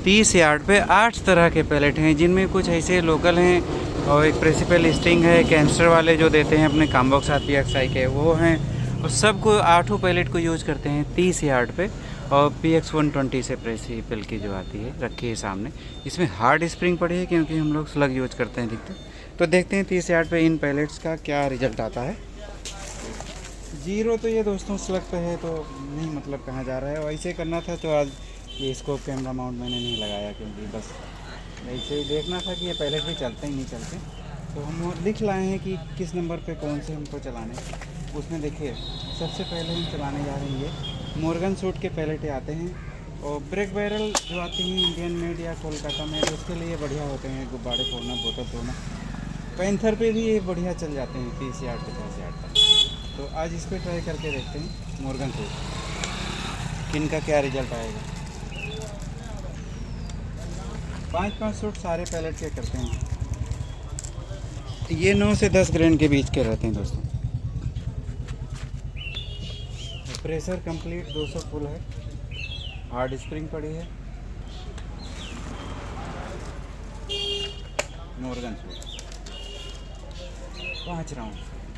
30 yard पे 8 तरह के पैलेट हैं, जिनमें कुछ ऐसे लोकल हैं और एक प्रिंसिपल स्टिंग है, कैंस्टर वाले जो देते हैं अपने कॉम्बो के साथ PXI के वो हैं, और सबको 8 पैलेट को यूज़ करते हैं 30 यार्ड पे। और PX 120 से प्रिंसिपल की जो आती है रखी है सामने, इसमें हार्ड स्प्रिंग पड़ी है क्योंकि हम लोग स्लग यूज करते हैं अधिकतर। तो देखते हैं 30 यार्ड पे इन पैलेट्स का क्या रिजल्ट आता है। 0 तो ये दोस्तों स्लग पे है, तो नहीं मतलब कहाँ जा रहा है। वैसे करना था तो आज ये स्कोप कैमरा माउंट मैंने नहीं लगाया, क्योंकि बस ऐसे ही देखना था कि ये पैलेट भी चलते ही नहीं चलते। तो हम लिख लाए हैं कि किस नंबर पे कौन से हमको चलाने। उसमें देखिए सबसे पहले हम चलाने जा रहे हैं ये मॉर्गन सूट के पैलेट आते हैं, और ब्रेक बैरल जो आती हैं इंडियन मेड या कोलकाता मेड, उसके लिए बढ़िया होते हैं। गुब्बारे फोड़ना, बोतल तोड़ना, पैंथर पे भी ये बढ़िया चल जाते हैं 30 यार्ड 50 यार्ड तक। तो आज इस पर ट्राई करके देखते हैं मॉर्गन सूट किन का क्या रिजल्ट आएगा। 5-5 सूट सारे पैलेट के करते हैं। ये 9 से 10 ग्रेन के बीच के रहते हैं दोस्तों। प्रेशर कंप्लीट 200 फुल है, हार्ड स्प्रिंग पड़ी है, मॉर्गन सूट 5 राउंड।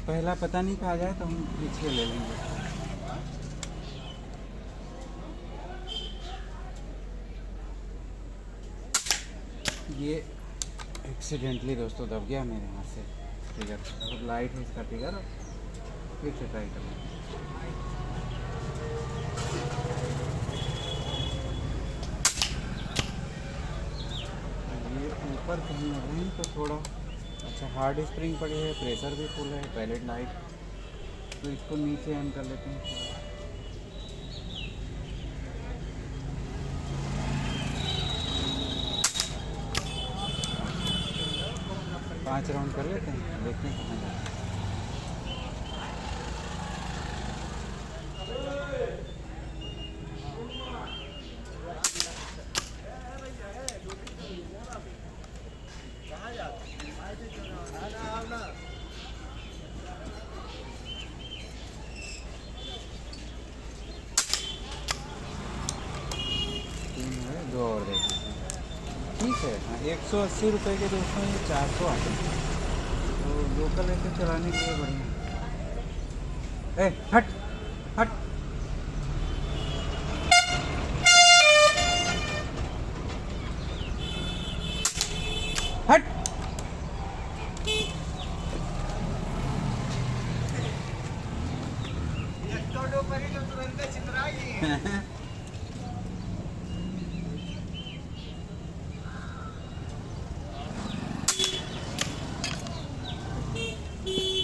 पहला पता नहीं कहा जाए तो हम पीछे ले लेंगे। ये एक्सीडेंटली दोस्तों दब गया मेरे हाथ से ट्रिगर, बहुत लाइट है इसका ट्रिगर। फिर से ट्राई कर लेंगे। ये ऊपर कहीं नहीं तो थोड़ा अच्छा हार्ड स्प्रिंग पड़ी है, प्रेशर भी फुल है, पैलेट लाइट। तो इसको नीचे ऑन कर लेते हैं। 5 राउंड कर लेते हैं, देखते हैं कहाँ जाते हैं। दो और देख लेते हैं। ठीक है, हाँ 180 रुपये के दोस्तों ये 400 आते हैं। तो लोकल ऐसे चलाने के लिए बढ़िया। ए हट हट, हट।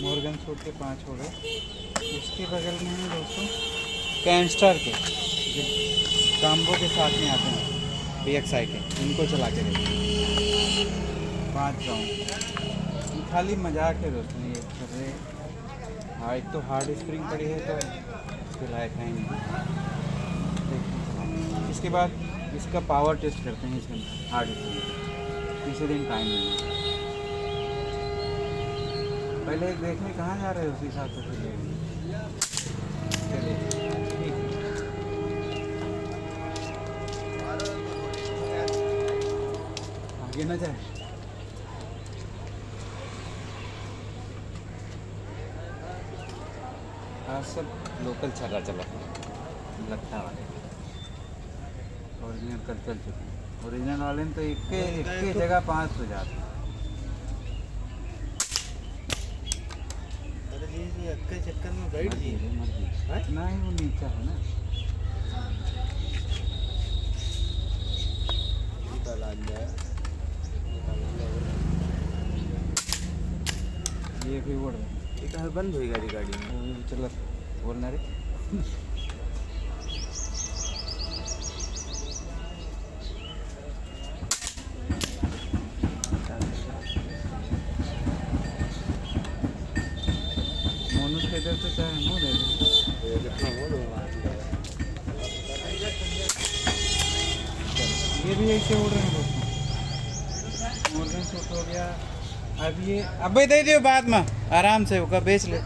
मॉर्गन सूट के 5 हो गए। उसके बगल में है दोस्तों कैंस्टर के, जो काम्बो के साथ में आते हैं PXI के, इनको चला के देखते 5 राउंड। खाली मजाक है दोस्तों ये कर रहे। हाँ एक तो हार्ड स्प्रिंग पड़ी है तो इसके लायक है नहीं। इसके बाद इसका पावर टेस्ट करते हैं इसमें हार्ड स्प्रिंग। तीसरे दिन टाइम नहीं, पहले देखने कहाँ जा रहे हो उस हिसाब से फिर लेंगे। चलिए ठीक है, आगे ना जाए। आज सब लोकल चला लगता वाले ओरिजिनल कल चल चुके हैं। ओरिजिनल वाले में तो एक जगह 5 हो जाते हैं। के चक्कर में बैठ जी ना ही वो नीचा है ना। ये भी उड़ रहा है, बंद हुई गाड़ी में चल बोलना रे। इधर से चाहे मुँह दे ये भी ऐसे उड़ रहे हैं दोस्तों। मॉर्गन सूट हो गया। अब ये अबे दे दियो बाद में आराम से होगा, बेच ले।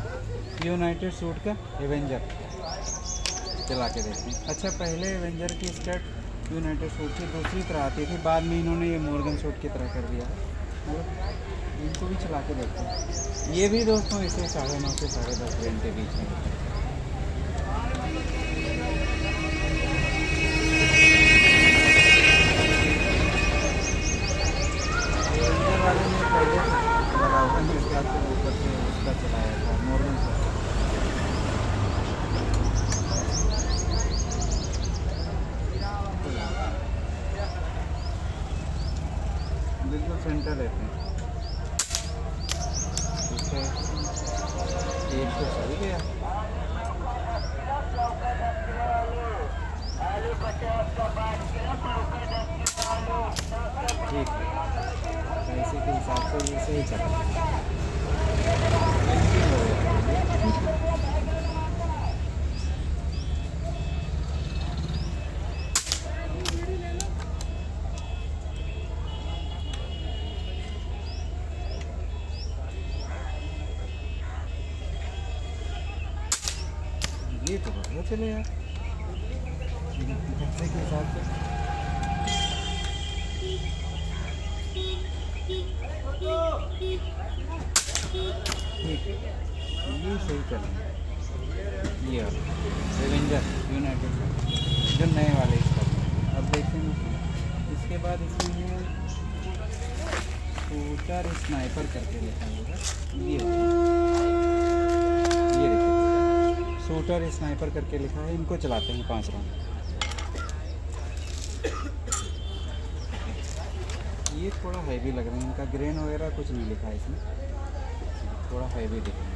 यूनाइटेड सूट का एवेंजर चला के देखते हैं। अच्छा पहले एवेंजर की स्कर्ट यूनाइटेड शूट की दूसरी तरह आती थी, बाद में इन्होंने ये मॉर्गन शूट की तरह कर दिया है। मतलब इनको भी चला के देखते हैं। ये भी दोस्तों इसे 9.5 से 10.5 रेंज के बीच में होता है। रेंजर वाले ने पहले लगा हुआ है, इसके बाद से ऊपर से उसका चलाया था मॉर्गन शूट। बिल्कुल सेंटर रहते हैं। ठीक है, एक तो सही गया। ठीक है, पैसे के हिसाब से ये सही चला। पेंटिंग हो गया। ये तो बढ़िया चले यार, पैसे के हिसाब से। ठीक है, ये सही चल रहा है। ये वाला रेवेंजर यूनाइटेड जो नए वाले इसका। अब देखते हैं इसके बाद इसमें है शूटर स्नाइपर करके लिखा होगा। ये देखिए, शूटर स्नाइपर करके लिखा है। इनको चलाते हैं 5 राउंड। ये थोड़ा हैवी लग रहा है, इनका ग्रेन वगैरह कुछ नहीं लिखा है इसमें, थोड़ा हैवी दिख रहा है।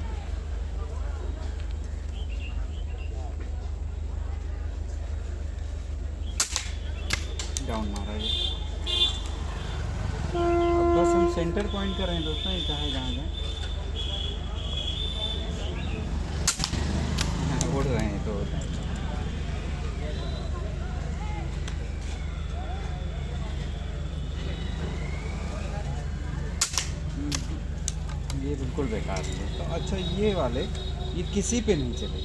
डाउन मारा ये। अब बस हम सेंटर पॉइंट कर रहे हैं दोस्तों, ये चाहे जहाँ जाए। उड़ रहे हैं तो ये बिल्कुल बेकार है। तो अच्छा, ये वाले ये किसी पे नहीं चले।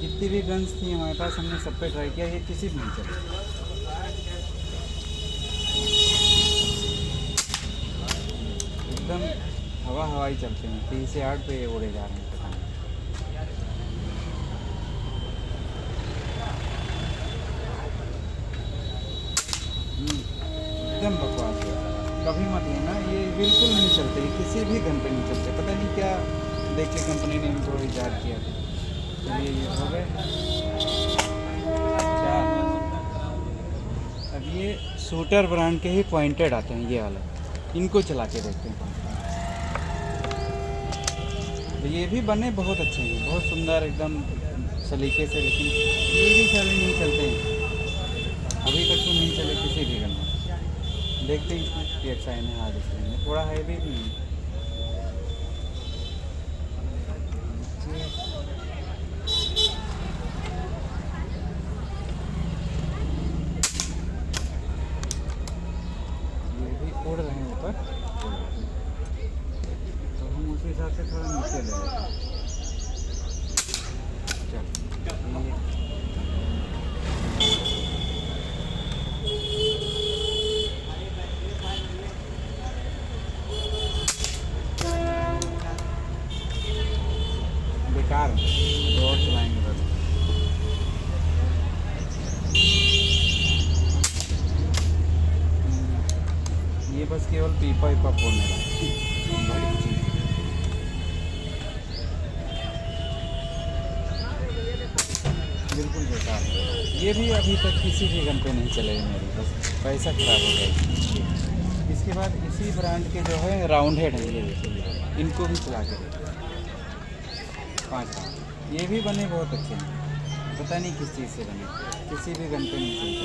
जितनी भी गन्स थी हमारे पास, हमने सब पे ट्राई किया, ये किसी पे नहीं चले। एकदम हवाई चलते हैं, 3 से 8 पे उड़े जा रहे हैं। एकदम बकवास है, कभी मत लेना। ये बिल्कुल नहीं चलते, ये किसी भी गन पे नहीं चलते। पता नहीं क्या देख के कंपनी ने इनको ईजाद किया था। चलिए ये हो गए 4। अब ये शूटर ब्रांड के ही पॉइंटेड आते हैं, ये वाले। इनको चला के देखते हैं। तो ये भी बने बहुत अच्छे हैं, बहुत सुंदर एकदम सलीके से। लेकिन ये भी चले नहीं चलते हैं, अभी तक तो नहीं चले किसी भी गन में। देखते हैं इसमें PXI में हार्ड डिस्प्ले में थोड़ा हैवी भी है। ये भी उड़ रहे हैं ऊपर, तो हम उसी हिसाब से थोड़ा नीचे ले लेते हैं। बेकार तो और चलाएंगे बस। ये बस केवल पीपा फोड़ने का बड़ी चीज़। बिल्कुल बेकार। ये भी अभी तक किसी भी गन पे नहीं चले मेरे, बस पैसा खराब हो गया। इसके बाद इसी ब्रांड के जो है राउंड हेड है, ये देखिए, इनको भी चला के देखिए 5 राउंड। ये भी बने बहुत अच्छे हैं, पता नहीं किस चीज़ से बने, किसी भी गन पे नहीं चलते।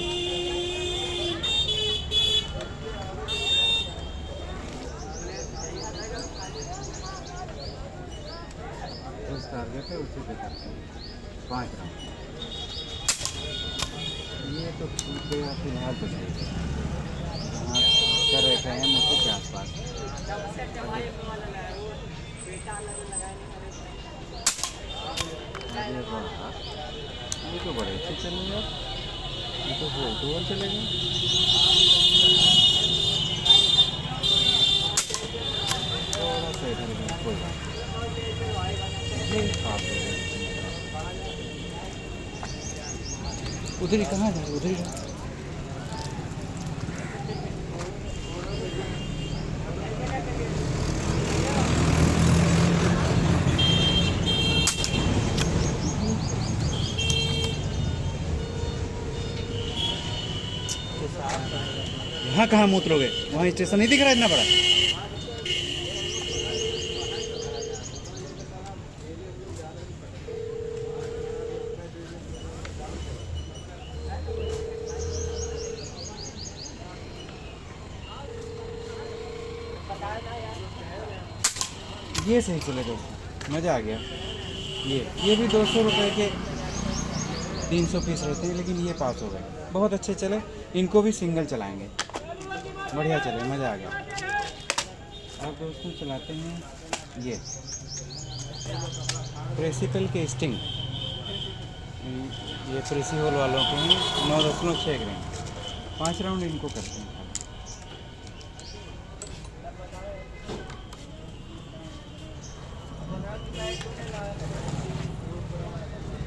उस टारगेट है उसी पे करते हैं 5 राउंड। ये तो छूट गया फिलहाल तो सही है। हाँ, कर रहे थे हम उसी के आसपास। ये तो बड़े अच्छे चल रहे हैं। ये तो हो तो और चलेगा। थोड़ा सा इधर उधर कोई बात नहीं। ये साफ हो गया। उधर ही कहाँ जाए, उधर ही जाए। यहाँ कहाँ मूत्रोगे, वहाँ स्टेशन नहीं दिख रहा इतना बड़ा। ये सही चले दोस्तों, मज़ा आ गया। ये भी 200 रुपये के 300 पीस रहते हैं, लेकिन ये पास हो गए, बहुत अच्छे चले। इनको भी सिंगल चलाएंगे, बढ़िया चले, मज़ा आ गया। अब दोस्तों चलाते हैं ये प्रेसिपल के स्टिंग। ये प्रेसी होल वालों के हैं, 9.6 ग्राम, 5 राउंड इनको करते हैं।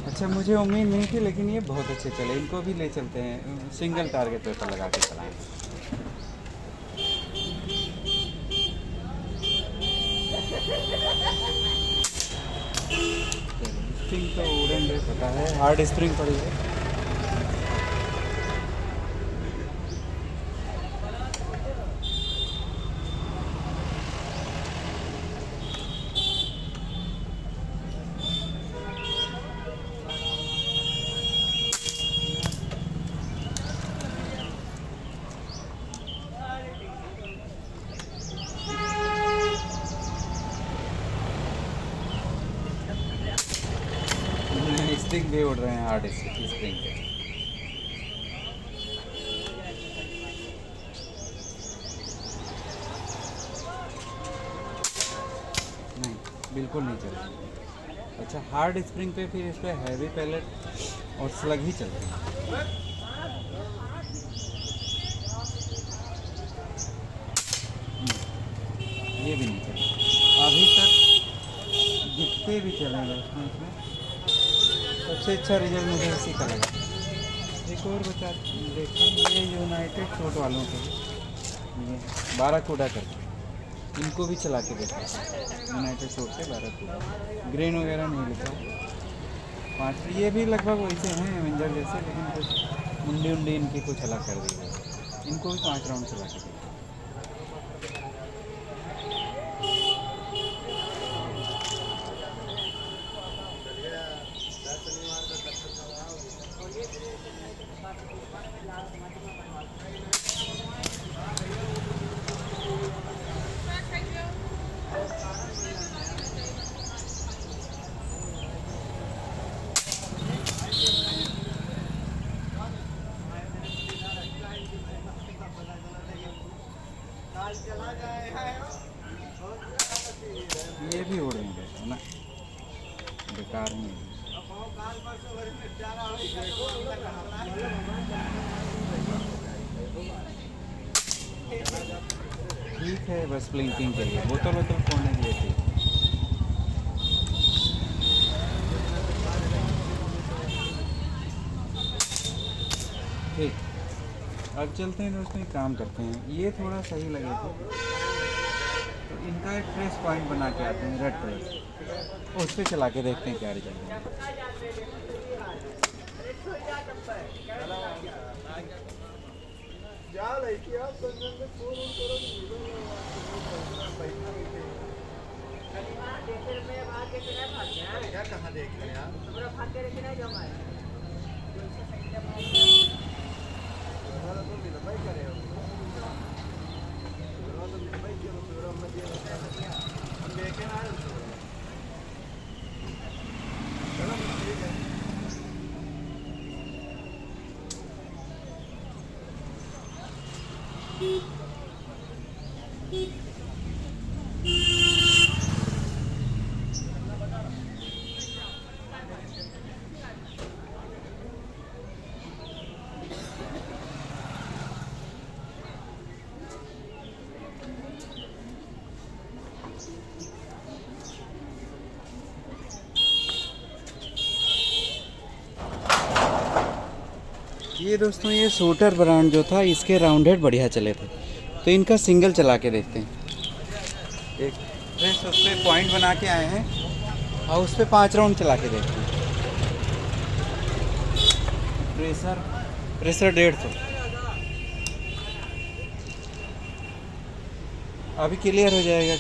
अच्छा, मुझे उम्मीद नहीं थी, लेकिन ये बहुत अच्छे चले। इनको भी ले चलते हैं, सिंगल टारगेट पेपर लगा के चलाएंगे। स्प्रिंग तो वुडन है, पता है, हार्ड स्प्रिंग पड़ी है। स्प्रिंग भी उड़ रहे हैं, हार्ड स्प्रिंग के। नहीं, बिल्कुल नहीं चल रहा। अच्छा, हार्ड स्प्रिंग पे फिर इस पर हैवी पैलेट और स्लग ही चलते हैं। ये भी नहीं चल रहा अभी तक, जितने भी चले दोस्तों इसमें सबसे अच्छा रिजल्ट मुझे इसी का लगा। एक और बता देखिए, ये यूनाइटेड शॉट वालों के, ये 12 कूड़ा करके, इनको भी चला के देखा। यूनाइटेड शॉट से 12 कूड़ा, ग्रेन वगैरह नहीं लिखा। 5, ये भी लगभग वैसे हैं एवेंजर जैसे, लेकिन कुछ मुंडी उंडी इनकी कुछ अलग कर दी है। इनको भी 5 राउंड चला के देखा। ये भी उड़ रहे हैं ना, बेकार नहीं। ठीक है, बस ब्लिंकिंग के लिए, बोतल वोतल फोड़ने के लिए ठीक। ठीक, अब चलते हैं दोस्तों, एक काम करते हैं। ये थोड़ा सही लगे तो इनका एक फ्रेश पॉइंट बना के आते हैं, रेड कलर, उस पर चला के देखते हैं क्या रिजल्ट है। क्या कहाँ देख रहे हैं आप? हम देखे ना, चलो ठीक है। ये दोस्तों ये शूटर ब्रांड जो था इसके राउंड हेड बढ़िया चले थे, तो इनका सिंगल चला के देखते हैं। एक फ्रेश उस पर पॉइंट बना के आए हैं और उस पर 5 राउंड चला के देखते हैं। प्रेशर 150। अभी क्लियर हो जाएगा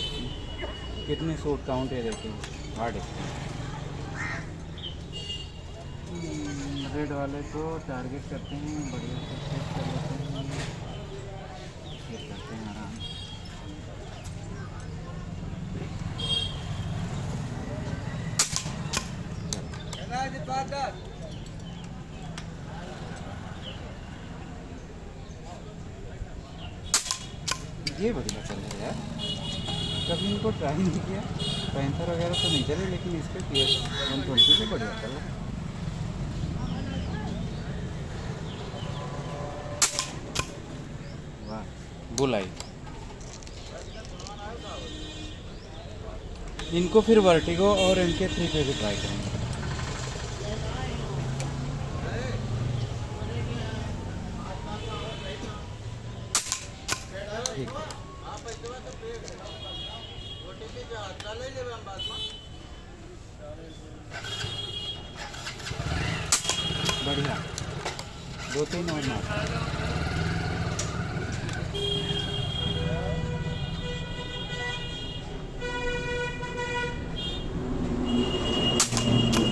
कितने शूट काउंट है, देखिए हार्ड रेड वाले को टारगेट करते हैं, बढ़िया से सेट कर लेते हैं, फिर करते हैं आराम। ये बढ़िया चल रहा है यार, कभी इनको ट्राई नहीं किया। पैंथर वगैरह तो नहीं चले, लेकिन इस पर PS 120 से बढ़िया चल रहा है। वाह, बुलाई। इनको फिर वर्टिगो और MK3 पे भी ट्राई करेंगे। ठीक है, बढ़िया 2-3 और मार।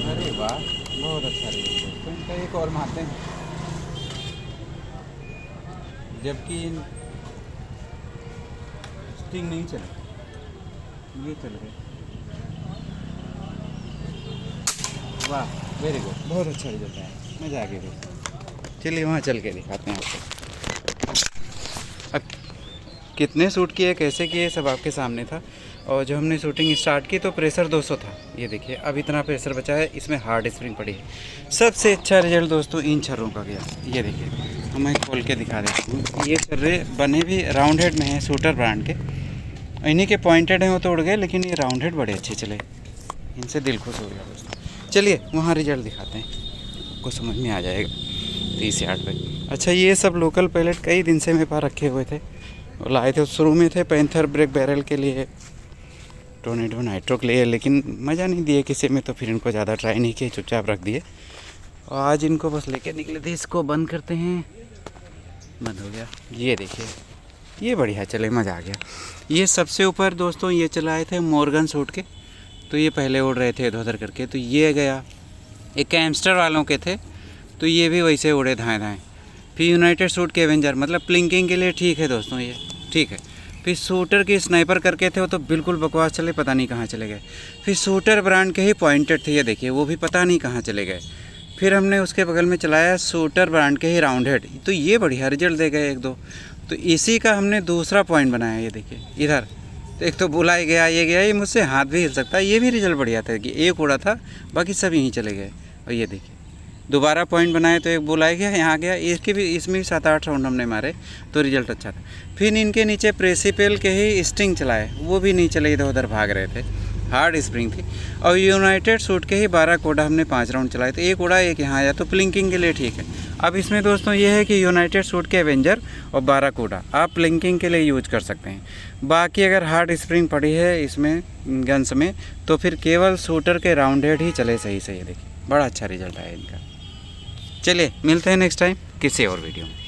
अरे वाह, बहुत अच्छा रिजल्ट। तो इनका एक और मारते हैं, जबकि स्टिंग नहीं चले, ये चल रहे। वाह, वेरी गुड, बहुत अच्छा रिजल्ट है, मज़ा आ गया दोस्तों। चलिए वहाँ चल के दिखाते हैं आपको। अब कितने शूट किए, कैसे किए, सब आपके सामने था। और जब हमने शूटिंग स्टार्ट की तो प्रेशर 200 था, ये देखिए अब इतना प्रेशर बचा है, इसमें हार्ड स्प्रिंग पड़ी है। सबसे अच्छा रिजल्ट दोस्तों इन छर्रों का गया, ये देखिए मैं खोल के दिखा देता हूँ। ये छर्रे बने भी राउंड हेड में हैं, शूटर ब्रांड के। इन्हीं के पॉइंटेड हैं वो तो उड़ गए, लेकिन ये राउंड हेड बड़े अच्छे चले, इनसे दिल खुश हो गया दोस्तों। चलिए वहाँ रिजल्ट दिखाते हैं, आपको समझ में आ जाएगा 30 यार्ड पे। अच्छा, ये सब लोकल पैलेट कई दिन से मेरे पास रखे हुए थे, लाए थे शुरू में, थे पैंथर ब्रेक बैरल के लिए, टोर्नेडो नाइट्रो के लिए, लेकिन मज़ा नहीं दिए किसी में, तो फिर इनको ज़्यादा ट्राई नहीं किए, चुपचाप रख दिए। और आज इनको बस लेके निकले थे, इसको बंद करते हैं। बंद हो गया, ये देखिए ये बढ़िया चले, मज़ा आ गया। ये सबसे ऊपर दोस्तों ये चलाए थे मॉर्गन शूट के, तो ये पहले उड़ रहे थे इधर उधर करके, तो ये गया। एक कैम्स्टर वालों के थे, तो ये भी वैसे उड़े धाएँ धाएँ। फिर यूनाइटेड शूट के एवेंजर, मतलब प्लिंकिंग के लिए ठीक है दोस्तों, ये ठीक है। फिर शूटर की स्नाइपर करके थे, वो तो बिल्कुल बकवास चले, पता नहीं कहाँ चले गए। फिर शूटर ब्रांड के ही पॉइंटेड थे, ये देखिए वो भी पता नहीं कहाँ चले गए। फिर हमने उसके बगल में चलाया शूटर ब्रांड के ही राउंड हेड, तो ये बढ़िया रिजल्ट दे गए 1-2। तो इसी का हमने दूसरा पॉइंट बनाया, ये देखिए इधर। तो एक तो बुलाई गया, ये मुझसे हाथ भी हिल सकता है, ये भी रिजल्ट बढ़िया था कि एक उड़ा था, बाकी सब यहीं चले गए। और ये देखिए दोबारा पॉइंट बनाए तो एक बुलाई गया, यहाँ गया, इसके भी, इसमें भी 7-8 राउंड हमने मारे, तो रिजल्ट अच्छा था। फिर इनके नीचे प्रेसिपेल के ही स्टिंग चलाए, वो भी नहीं चले, इधर उधर भाग रहे थे, हार्ड स्प्रिंग थी। और यूनाइटेड शूट के ही 12 कोडा हमने 5 राउंड चलाए, तो एक उड़ा एक यहाँ आया, तो प्लिंकिंग के लिए ठीक है। अब इसमें दोस्तों ये है कि यूनाइटेड शूट के एवेंजर और 12 कोडा आप प्लिंकिंग के लिए यूज कर सकते हैं। बाकी अगर हार्ड स्प्रिंग पड़ी है इसमें गन्स में, तो फिर केवल शूटर के राउंड हेड ही चले सही। देखिए बड़ा अच्छा रिजल्ट आया इनका। चलिए मिलते हैं नेक्स्ट टाइम किसी और वीडियो में।